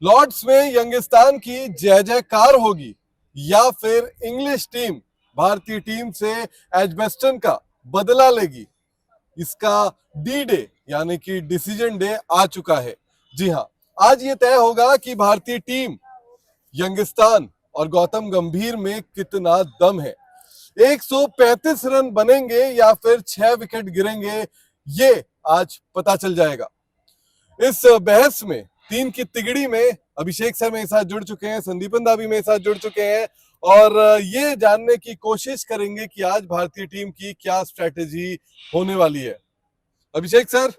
Lord's में यंगिस्तान की जय जयकार होगी या फिर इंग्लिश टीम भारतीय टीम से एजबेस्टन का बदला लेगी, इसका डी डे यानी कि डिसीजन डे आ चुका है। जी हाँ, आज ये तय होगा कि भारतीय टीम यंगिस्तान और गौतम गंभीर में कितना दम है। 135 रन बनेंगे या फिर 6 विकेट गिरेंगे, ये आज पता चल जाएगा। इस बहस में तीन की तिगड़ी में अभिषेक सर मेरे साथ जुड़ चुके हैं, संदीपन दा भी मेरे साथ जुड़ चुके हैं और ये जानने की कोशिश करेंगे कि आज भारतीय टीम की क्या स्ट्रेटेजी होने वाली है। अभिषेक सर,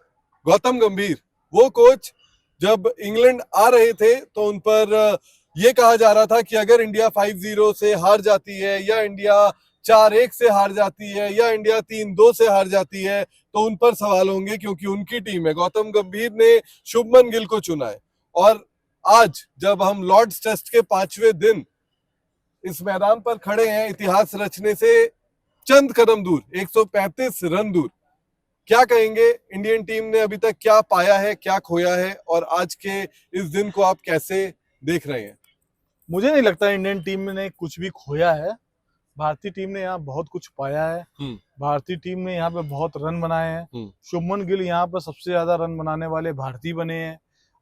गौतम गंभीर वो कोच जब इंग्लैंड आ रहे थे तो उन पर ये कहा जा रहा था कि अगर इंडिया 5-0 से हार जाती है या इंडिया 4-1 से हार जाती है या इंडिया 3-2 से हार जाती है तो उन पर सवाल होंगे क्योंकि उनकी टीम है। गौतम गंभीर ने शुभमन गिल को चुना है और आज जब हम लॉर्ड्स टेस्ट के 5वें दिन इस मैदान पर खड़े हैं, इतिहास रचने से चंद कदम दूर, 135 रन दूर, क्या कहेंगे इंडियन टीम ने अभी तक क्या पाया है, क्या खोया है और आज के इस दिन को आप कैसे देख रहे हैं? मुझे नहीं लगता इंडियन टीम ने कुछ भी खोया है। भारतीय टीम ने यहाँ बहुत कुछ पाया है। भारतीय टीम ने यहाँ पे बहुत रन बनाए हैं। शुभमन गिल यहाँ पे सबसे ज्यादा रन बनाने वाले भारतीय बने हैं।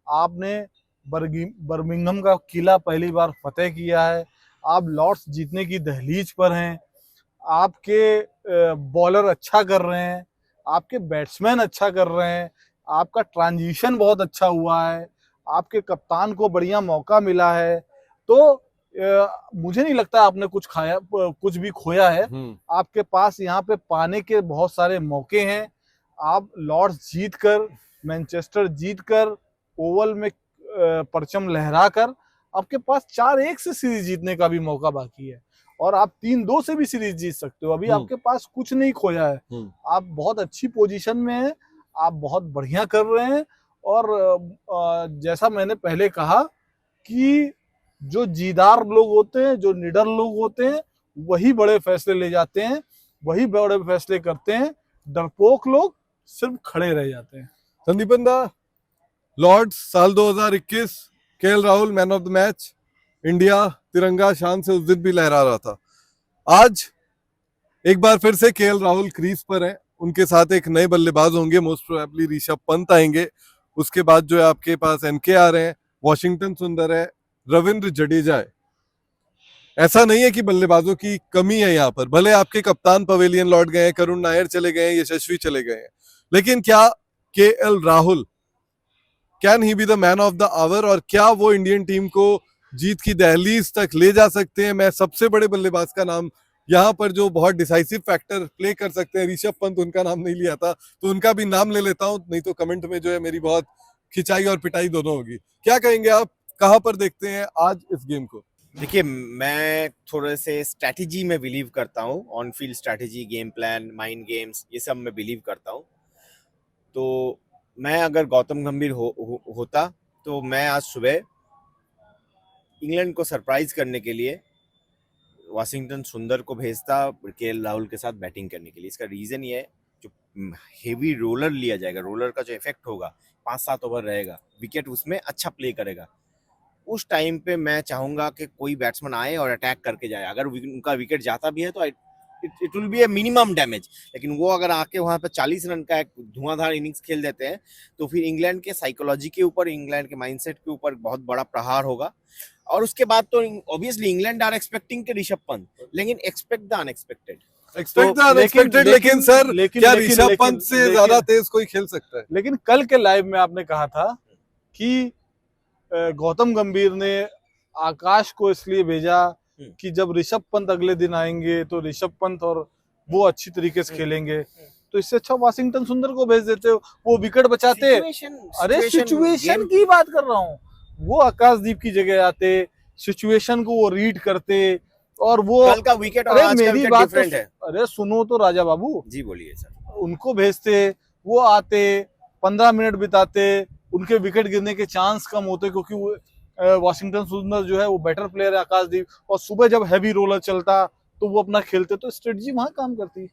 आपने बर्मिंघम का किला पहली बार फतेह किया है। आप लॉर्ड्स जीतने की दहलीज पर हैं। आपके बॉलर अच्छा कर रहे हैं, आपके बैट्समैन अच्छा कर रहे हैं, आपका ट्रांजिशन बहुत अच्छा हुआ है, आपके कप्तान को बढ़िया मौका मिला है। तो मुझे नहीं लगता आपने कुछ भी खोया है। आपके पास यहाँ पे पाने के बहुत सारे मौके हैं। आप लॉर्ड्स जीतकर, मैनचेस्टर जीतकर, ओवल में परचम लहराकर, आपके पास 4-1 से सीरीज जीतने का भी मौका बाकी है और आप 3-2 से भी सीरीज जीत सकते हो। अभी आपके पास कुछ नहीं खोया है। आप बहुत अच्छी पोजीशन में हैं, आप बहुत बढ़िया कर रहे हैं और जैसा मैंने पहले कहा कि जो जीदार लोग होते हैं, जो निडर लोग होते हैं, वही बड़े फैसले ले जाते हैं, वही बड़े फैसले करते हैं। डरपोक लोग सिर्फ खड़े रह जाते हैं। संदीपन दा, लॉर्ड्स साल 2021, KL Rahul man of the match, India तिरंगा शान से उस दिन भी लहरा रहा था। आज एक बार फिर से केएल राहुल क्रीज पर हैं, उनके साथ एक नए बल्लेबाज होंगे, मोस्ट प्रोबेबली ऋषभ पंत आएंगे। उसके बाद जो है आपके पास एनके आ रहे हैं, वॉशिंगटन सुंदर है, रविंद्र जडेजा है। ऐसा नहीं है कि बल्लेबाजों की कमी है यहाँ पर, भले आपके कप्तान पवेलियन लौट गए हैं, करुण नायर चले गए हैं, यशस्वी चले गए हैं, लेकिन क्या KL Rahul can he be the man of the hour और क्या वो इंडियन टीम को जीत की दहलीज तक ले जा सकते हैं? मैं सबसे बड़े बल्लेबाज का नाम यहाँ पर जो बहुत डिसाइसिव फैक्टर प्ले कर सकते हैं, ऋषभ पंत, उनका नाम नहीं लिया था तो उनका भी नाम ले लेता हूं, नहीं तो कमेंट में जो है मेरी बहुत खिंचाई और पिटाई दोनों होगी। क्या कहेंगे आप, कहां पर देखते हैं आज इस गेम को? देखिए, मैं थोड़े से स्ट्रैटेजी में बिलीव करता हूँ, on field strategy, game plan, mind games, ये सब में बिलीव करता हूँ। तो मैं अगर गौतम गंभीर होता तो मैं आज सुबह इंग्लैंड को सरप्राइज करने के लिए वाशिंगटन सुंदर को भेजता केएल राहुल के साथ बैटिंग करने के लिए। इसका रीजन ये है, जो हेवी रोलर लिया जाएगा, रोलर का जो इफेक्ट होगा, 5-7 ओवर रहेगा, विकेट उसमें अच्छा प्ले करेगा। उस टाइम पे मैं चाहूंगा कि कोई बैट्समैन आए और अटैक करके जाए। अगर उनका विकेट जाता भी है तो it will be A minimum damage, लेकिन वो अगर आके वहां पे 40 रन का एक धुआंधार इनिंग्स खेल देते हैं तो फिर इंग्लैंड के साइकोलॉजी के ऊपर, इंग्लैंड के माइंडसेट के ऊपर बहुत बड़ा प्रहार होगा। और उसके बाद तो ऑब्वियसली इंग्लैंड आर एक्सपेक्टिंग के ऋषभ पंत, लेकिन एक्सपेक्ट द अनएक्सपेक्टेड। लेकिन सर, क्या ऋषभ पंत से ज्यादा तेज कोई खेल सकता है? लेकिन कल के लाइव में आपने कहा था कि गौतम गंभीर ने आकाश को इसलिए भेजा कि जब ऋषभ पंत अगले दिन आएंगे तो ऋषभ पंत और वो अच्छी तरीके से खेलेंगे, तो इससे अच्छा वाशिंगटन सुंदर को भेज देते, वो विकेट बचाते। अरे सिचुएशन की बात कर रहा हूँ, वो आकाशदीप की जगह आते, सिचुएशन को वो रीड करते और वो कल का विकेट और आज मेरी का बात डिफरेंट है। अरे सुनो तो राजा बाबू जी बोलिए सर। उनको भेजते, वो आते, 15 मिनट बिताते, उनके विकेट गिरने के चांस कम होते क्योंकि वाशिंगटन सुंदर जो है वो बेटर प्लेयर है आकाशदीप, और सुबह जब हैवी रोलर चलता तो वो अपना खेलते, तो स्ट्रेटजी वहां काम करती।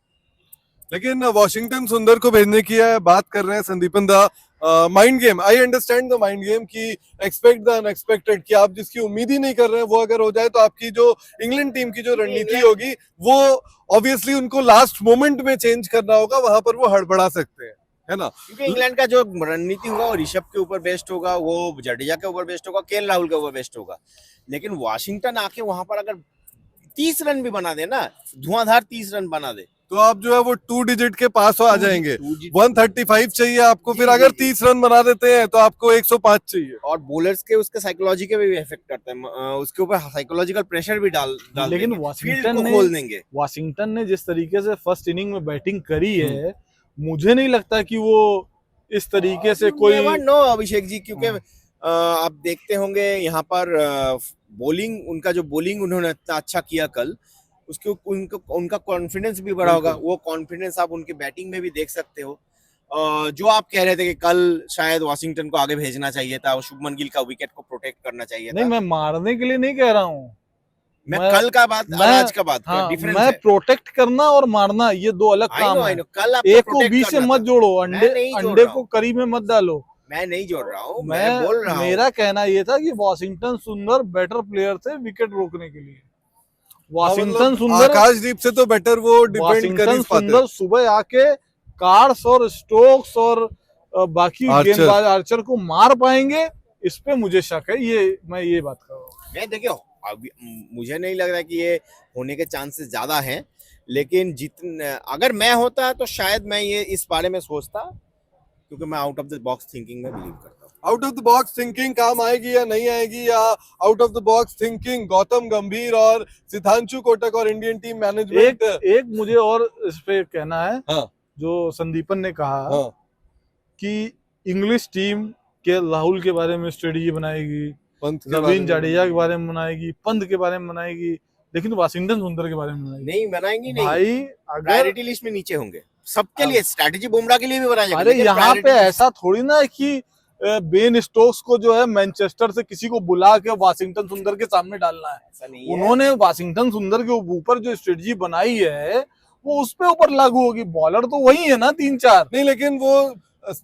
लेकिन वॉशिंगटन सुंदर को भेजने की बात कर रहे हैं संदीपन दा, mind game, I understand the mind game कि एक्सपेक्ट द अनएक्सपेक्टेड, कि आप जिसकी उम्मीद ही नहीं कर रहे हैं वो अगर हो जाए तो आपकी जो इंग्लैंड टीम की जो रणनीति होगी वो ऑब्वियसली उनको लास्ट मोमेंट में चेंज करना होगा, वहां पर वो हड़बड़ा सकते हैं, है ना। क्योंकि इंग्लैंड का जो रणनीति होगा वो ऋषभ के ऊपर बेस्ड होगा, वो जडेजा के ऊपर बेस्ड होगा, केएल राहुल के ऊपर बेस्ड होगा। लेकिन वॉशिंगटन आके वहां पर अगर 30 रन भी बना दे ना, धुआंधार 30 रन बना दे, तो आप जो है वो 2 डिजिट के पास आ जाएंगे। 135 चाहिए आपको, फिर जी, अगर जी। 30 रन बना देते हैं तो आपको 105 चाहिए। और बॉलर्स के उसके साइकोलॉजी के भी इफेक्ट करता है, उसके ऊपर साइकोलॉजिकल प्रेशर भी डाल लेकिन देंगे, वाशिंगटन फील्ड को ने खोल देंगे। वाशिंगटन ने जिस तरीके से फर्स्ट इनिंग में बैटिंग करी है, मुझे नहीं लगता कि वो इस तरीके से कोई नो अभिषेक जी, क्योंकि आप देखते होंगे यहाँ पर बॉलिंग, उनका जो बॉलिंग उन्होंने इतना अच्छा किया कल, उसके उनका कॉन्फिडेंस भी बढ़ा होगा। वो कॉन्फिडेंस आप उनकी बैटिंग में भी देख सकते हो। जो आप कह रहे थे कि कल शायद वॉशिंगटन को आगे भेजना चाहिए था, शुभमन गिल का विकेट को प्रोटेक्ट करना चाहिए नहीं, था। मैं मारने के लिए नहीं कह रहा हूँ, मैं कल का बात और आज का बात हाँ, डिफरेंस मैं है। प्रोटेक्ट करना और मारना ये दो अलग काम है। कल आपको एक को protect बीच से करना मत था। जोड़ो, मैं नहीं जोड़ अंडे रहा को हूँ। करी में मत डालो। मैं नहीं जोड़ रहा हूँ, मैं बोल रहा हूँ। मेरा कहना ये था कि वॉशिंगटन सुंदर बेटर प्लेयर थे विकेट रोकने के लिए। वॉशिंगटन सुंदर आकाशदीप से तो बेटर वो डिपेंड कर ही वॉशिंगटन पाते। सुंदर सुबह आके कार्स और स्टोक्स और बाकी गेंदबाज आर्चर को मार पाएंगे, इस पे मुझे शक है। मैं ये बात कर रहा हूँ। मैं देखियो, अभी मुझे नहीं लग रहा कि ये होने के चांसेस ज्यादा हैं, लेकिन जितने अगर मैं होता तो शायद मैं ये इस बारे में सोचता, क्योंकि मैं out of the box thinking में बिलीव करता हूँ। Out of the box thinking काम आएगी या नहीं आएगी, या out of the box thinking Gautam गंभीर और सिद्धांशु कोटक और इंडियन टीम मैनेजमेंट। एक मुझे और इस पे कहना है, हाँ, जो संदीपन ने कहा हाँ, कि इंग्लिश टीम के राहुल के बारे में स्ट्रेटेजी बनाएगी, पंत के बारे रवीन में जाडेजा के बारे में बनाएगी, पंत के बारे में बनाएगी, लेकिन वाशिंगटन सुंदर के बारे में बनाएगी नहीं बनाएंगे, नहीं भाई। अगर प्रायोरिटी लिस्ट में नीचे होंगे सबके लिए, स्ट्रैटेजी बुमराह के लिए भी बनाया जाएगा। अरे लेकिन यहाँ पे priority ऐसा थोड़ी ना है कि बेन स्टोक्स को जो है मैनचेस्टर से किसी को बुला के वाशिंगटन सुंदर के सामने डालना है। ऐसा नहीं है। उन्होंने वाशिंगटन सुंदर के ऊपर जो स्ट्रेटजी बनाई है वो उस पे ऊपर लागू होगी। बॉलर तो वही है ना 3-4। नहीं, लेकिन वो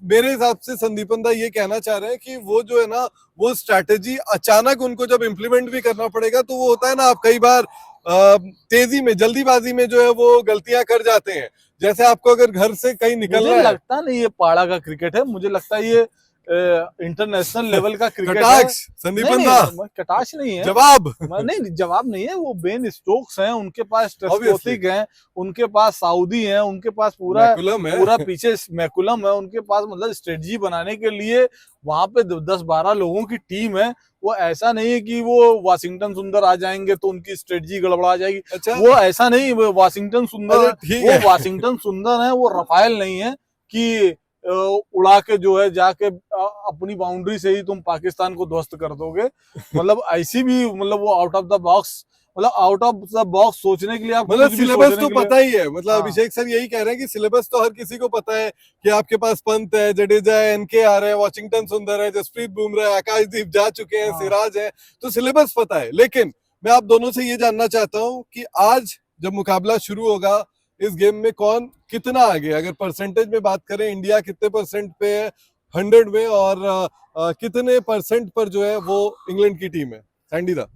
मेरे हिसाब से संदीपन दा ये कहना चाह रहे हैं कि वो जो है ना वो स्ट्रैटेजी अचानक उनको जब इम्प्लीमेंट भी करना पड़ेगा तो वो होता है ना, आप कई बार तेजी में जल्दीबाजी में जो है वो गलतियां कर जाते हैं। जैसे आपको अगर घर से कहीं निकलना मुझे है, लगता नहीं ये पाड़ा का क्रिकेट है, मुझे लगता है ये इंटरनेशनल लेवल का क्रिकेट है। कटाक्ष संदीपन दा, कटाक्ष नहीं है, जवाब नहीं जवाब नहीं है। वो बेन स्टोक्स हैं, उनके पास Obviously. टेस्टोटिक हैं, उनके पास सऊदी हैं, उनके पास पूरा मैकुलम है। पूरा पीछे मैकुलम है, उनके पास मतलब स्ट्रेटजी बनाने के लिए वहां पे 10-12 लोगों की टीम है। वो ऐसा नहीं है कि वो वाशिंगटन सुंदर आ जाएंगे तो उनकी स्ट्रेटजी गड़बड़ा जाएगी। अच्छा, वो ऐसा नहीं, वो वाशिंगटन सुंदर, ठीक वो है। वाशिंगटन सुंदर है, वो रफायल नहीं है कि उड़ा के जो है जाके अपनी बाउंड्री से ही तुम पाकिस्तान को ध्वस्त कर दोगे। मतलब ऐसी भी मतलब वो आउट ऑफ द बॉक्स, मतलब आउट ऑफ द बॉक्स सोचने के लिए आप मतलब सिलेबस तो पता ही है। मतलब हाँ। अभिषेक सर यही कह रहे हैं कि सिलेबस तो हर किसी को पता है कि आपके पास पंत है, जडेजा है, एनकेआर है, वॉशिंगटन सुंदर है, जसप्रीत बुमराह है, आकाशदीप जा चुके हैं, हाँ। सिराज है, तो सिलेबस पता है। लेकिन मैं आप दोनों से ये जानना चाहता हूँ कि आज जब मुकाबला शुरू होगा इस गेम में कौन कितना आगे, अगर परसेंटेज में बात करें इंडिया कितने परसेंट पे है 100 में, और कितने परसेंट पर जो है वो इंग्लैंड की टीम है? सैंडी दा।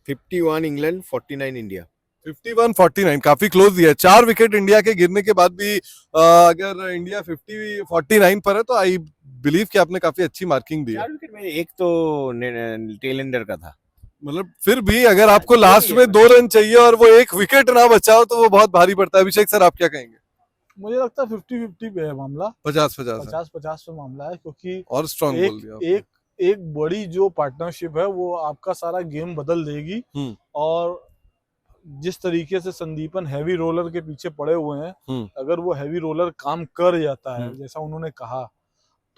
51 इंग्लैंड, 49 इंडिया। 51-49 काफी क्लोज दिया है। 4 विकेट इंडिया के गिरने के बाद भी अगर इंडिया 49 पर है तो आई बिलीव कि आपने काफी अच्छी मार्किंग दी है। 4 विकेट में एक तो टेलेंडर का था। मतलब फिर भी अगर आपको लास्ट में 2 रन चाहिए और वो एक विकेट ना बचाओ तो वो बहुत भारी पड़ता है। अभिषेक सर आप क्या कहेंगे? मुझे लगता है 50-50 पे है मामला, 50-50 50-50 पे मामला है, क्योंकि और स्ट्रॉन्ग बोल दिया आपने। एक बड़ी जो पार्टनरशिप है वो आपका सारा गेम बदल देगी। और जिस तरीके से संदीपन हैवी रोलर के पीछे पड़े हुए हैं, अगर वो हैवी रोलर काम कर जाता है जैसा उन्होंने कहा,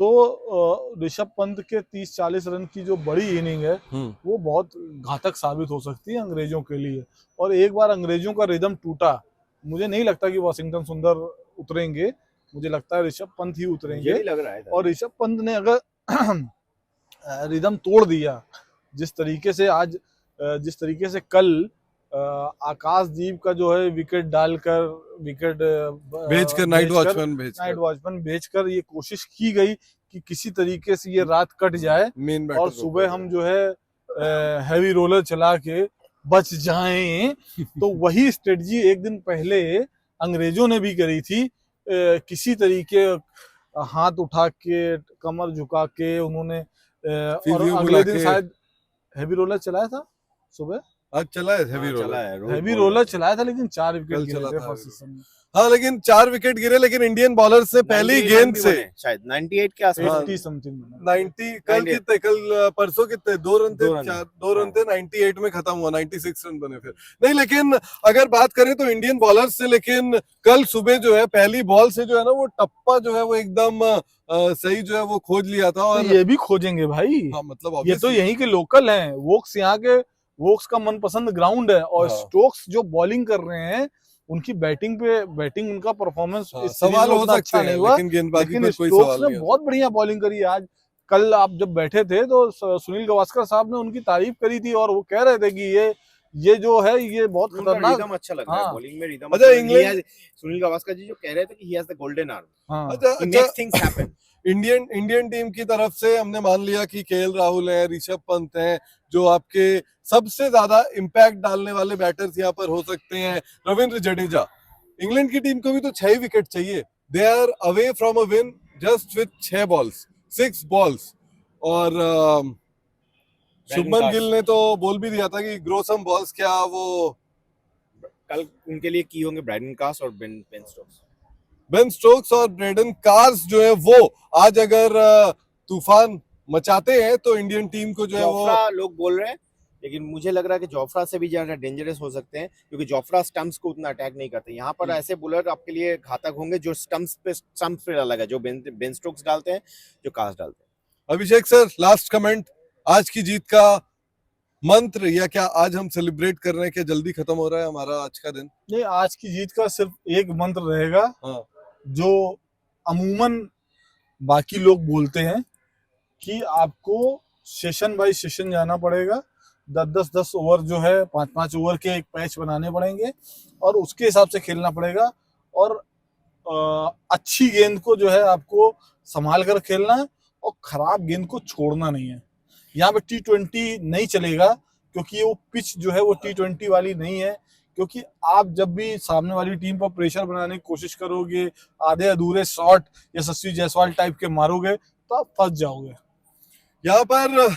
तो ऋषभ पंत के 30-40 रन की जो बड़ी इनिंग है वो बहुत घातक साबित हो सकती है अंग्रेजों के लिए। और एक बार अंग्रेजों का रिदम टूटा, मुझे नहीं लगता कि वॉशिंगटन सुंदर उतरेंगे, मुझे लगता है ऋषभ पंत ही उतरेंगे। लग रहा है। और ऋषभ पंत ने अगर रिदम तोड़ दिया जिस तरीके से कल आकाशदीप का जो है विकेट डालकर विकेट भेजकर नाइट वॉचमैन भेजकर ये कोशिश की गई कि किसी तरीके से ये रात कट जाए मेन और सुबह हम जो है हैवी रोलर चला के बच जाएं। तो वही स्ट्रेटजी एक दिन पहले अंग्रेजों ने भी करी थी। किसी तरीके हाथ उठा के कमर झुका के उन्होंने और अगले दिन शायद हैवी रोलर चलाया था सुबह। आज चला है हैवी रोलर चलाया था, लेकिन 4 विकेट गिरे थे फर्स्ट सीजन में। हाँ, लेकिन 4 विकेट गिरे, लेकिन इंडियन बॉलर से पहली गेंद से शायद 98 के आसपास 80 समथिंग 90 कल परसों कितने 2 रन थे, 2 रन थे, 98 में खत्म हुआ, 96 रन बने फिर नहीं। लेकिन अगर बात करें तो इंडियन बॉलर से, लेकिन कल सुबह जो है पहली बॉल से जो है ना वो टप्पा जो है वो एकदम सही जो है वो खोज लिया था। और ये भी खोजेंगे भाई। हाँ, मतलब ये तो यहीं के लोकल हैं, वोक्स यहाँ के, वोक्स का मनपसंद ग्राउंड है। और स्टोक्स जो बॉलिंग कर रहे हैं उनकी बैटिंग उनका परफॉर्मेंस सवाल हो सकता है, नहीं हुआ, लेकिन गेंदबाजी लेकिन पे कोई स्टोक्स सवाल ने नहीं है। बहुत बढ़िया बॉलिंग करी आज। कल आप जब बैठे थे तो सुनील गावस्कर साहब ने उनकी तारीफ करी थी और वो कह रहे थे कि ये जो है ये बहुत खतरनाक, रिदम अच्छा लग रहा है बॉलिंग में, रिदम अच्छा, इंग्लैंड सुनील गावस्कर जी जो कह रहे थे कि he has the golden arm, अच्छा, he makes things happen. Indian team की तरफ से हमने मान लिया कि केएल राहुल है, ऋषभ पंत हैं, जो आपके सबसे ज्यादा इम्पैक्ट डालने वाले बैटर्स यहाँ पर हो सकते हैं, रविंद्र जडेजा। इंग्लैंड की टीम को भी तो 6 विकेट चाहिए। They are away from a win just with 6 balls. और शुभमन गिल ने तो बोल भी दिया था कि ग्रो सम बॉल्स, क्या वो कल उनके लिए की होंगे ब्रायडन कास और बेन स्टोक्स और ब्रेडन कार्स जो है वो आज अगर तूफान मचाते हैं तो इंडियन टीम को जो है वो, लोग बोल रहे हैं, लेकिन मुझे लग रहा है कि जोफ्रा से भी ज्यादा डेंजरस हो सकते हैं, क्योंकि जोफ्रा स्टंप्स को उतना अटैक नहीं करते। यहाँ पर ऐसे बॉलर आपके लिए घातक होंगे जो स्टंप्स पे अलग है, जो बेन स्टोक्स डालते हैं, जो कास डालते हैं। अभिषेक सर, लास्ट कमेंट, आज की जीत का मंत्र, या क्या आज हम सेलिब्रेट कर रहे हैं, क्या जल्दी खत्म हो रहा है हमारा आज का दिन? नहीं, आज की जीत का सिर्फ एक मंत्र रहेगा, जो अमूमन बाकी लोग बोलते हैं कि आपको सेशन बाय सेशन जाना पड़ेगा। 10 ओवर जो है 5 ओवर के एक पैच बनाने पड़ेंगे और उसके हिसाब से खेलना पड़ेगा। और अच्छी गेंद को जो है आपको संभाल कर खेलना है और खराब गेंद को छोड़ना नहीं है। यहाँ पे T20 नहीं चलेगा, क्योंकि वो पिच जो है वो T20 वाली नहीं है। क्योंकि आप जब भी सामने वाली टीम पर प्रेशर बनाने की कोशिश करोगे, आधे अधूरे शॉट यशस्वी जायसवाल टाइप के मारोगे, तो आप फंस जाओगे। यहाँ पर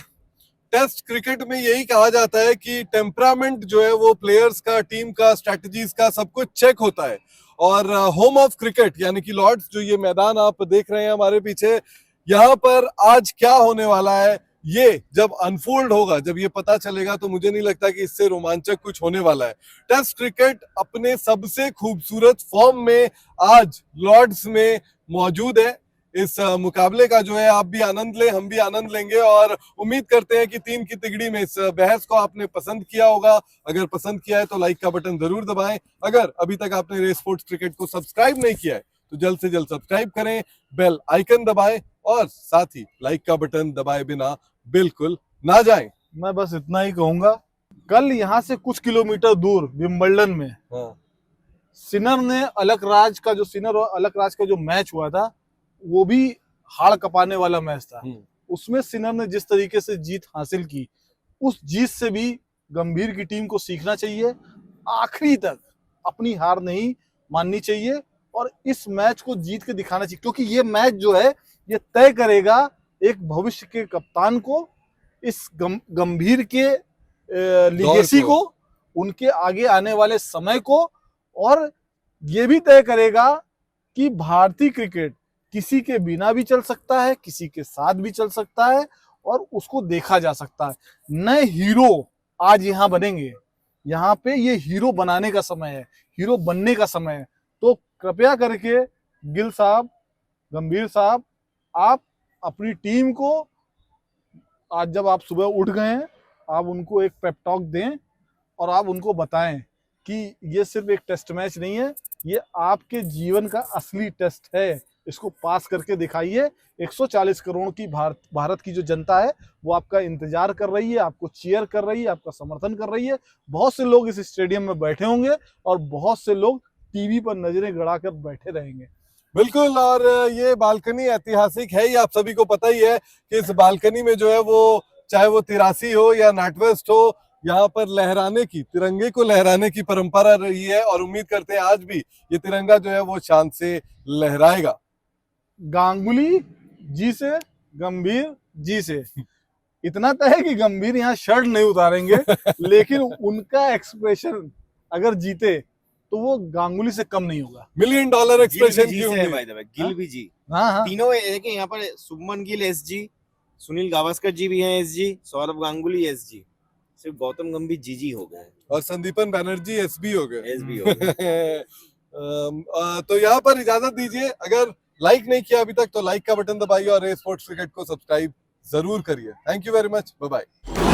टेस्ट क्रिकेट में यही कहा जाता है कि टेम्परामेंट जो है वो प्लेयर्स का, टीम का, स्ट्रैटेजीज का सब कुछ चेक होता है। और होम ऑफ क्रिकेट यानी कि लॉर्ड्स, जो ये मैदान आप देख रहे हैं हमारे पीछे, यहाँ पर आज क्या होने वाला है ये जब अनफोल्ड होगा, जब ये पता चलेगा, तो मुझे नहीं लगता कि इससे रोमांचक कुछ होने वाला है। टेस्ट क्रिकेट अपने सबसे खूबसूरत फॉर्म में आज लॉर्ड्स में मौजूद है। इस मुकाबले का जो है आप भी आनंद लें, हम भी आनंद लेंगे और उम्मीद करते हैं कि 3 की तिगड़ी में इस बहस को आपने पसंद किया होगा। अगर पसंद किया है तो लाइक का बटन जरूर दबाएं। अगर अभी तक आपने रेस स्पोर्ट्स क्रिकेट को सब्सक्राइब नहीं किया है तो जल्द से जल्द सब्सक्राइब करें, बेल आइकन दबाएं और साथ ही लाइक का बटन दबाए बिना बिल्कुल ना जाएं। मैं बस इतना ही कहूंगा, कल यहाँ से कुछ किलोमीटर दूर विंबलडन में सिनर ने अलकराज का जो मैच हुआ था, वो भी हाड़ कपाने वाला मैच था। उसमें सिनर ने जिस तरीके से जीत हासिल की, उस जीत से भी गंभीर की टीम को सीखना चाहिए। आखिरी तक अपनी हार नहीं माननी चाहिए और इस मैच को जीत के दिखाना चाहिए, क्योंकि ये मैच जो है ये तय करेगा एक भविष्य के कप्तान को, इस गंभीर के लिगेसी को, उनके आगे आने वाले समय को, और ये भी तय करेगा कि भारतीय क्रिकेट किसी के बिना भी चल सकता है, किसी के साथ भी चल सकता है और उसको देखा जा सकता है। नए हीरो आज यहाँ बनेंगे। यहाँ पे ये हीरो बनाने का समय है, हीरो बनने का समय है। तो कृपया करके गिल साहब, गंभीर साहब, आप अपनी टीम को आज जब आप सुबह उठ गए हैं, आप उनको एक पेप टॉक दें और आप उनको बताएं कि ये सिर्फ एक टेस्ट मैच नहीं है, ये आपके जीवन का असली टेस्ट है। इसको पास करके दिखाइए। 140 करोड़ की भारत की जो जनता है वो आपका इंतजार कर रही है, आपको चीयर कर रही है, आपका समर्थन कर रही है। बहुत से लोग इस स्टेडियम में बैठे होंगे और बहुत से लोग टीवी पर नजरें गड़ाकर बैठे रहेंगे। बिल्कुल, और ये बालकनी ऐतिहासिक है, ये आप सभी को पता ही है कि इस बालकनी में जो है वो चाहे वो 83 हो या नॉर्थवेस्ट हो, यहाँ पर लहराने की, तिरंगे को लहराने की परंपरा रही है और उम्मीद करते हैं आज भी ये तिरंगा जो है वो शान से लहराएगा। गांगुली जी से, गंभीर जी से इतना तय है कि गंभीर यहाँ शर्ट नहीं उतारेंगे लेकिन उनका एक्सप्रेशन अगर जीते तो वो गांगुली से कम नहीं होगा। $1 मिलियन एक्सप्रेशन की गिल उम्मीद। by the way, गिल भी जी, हाँ हाँ, तीनों है कि यहाँ पर शुभमन गिल एसजी, सुनील गावस्कर जी भी हैं एसजी, सौरभ गांगुली एसजी, सिर्फ गौतम गंभीर जीजी हो गए, और संदीपन बैनर्जी एसबी हो गए। एसबी हो गए। तो यहाँ पर इजाजत दीजिए। अगर लाइक नहीं किया अभी तक तो लाइक का बटन दबाइए और स्पोर्ट्स क्रिकेट को सब्सक्राइब जरूर करिए। Thank you very much, bye bye.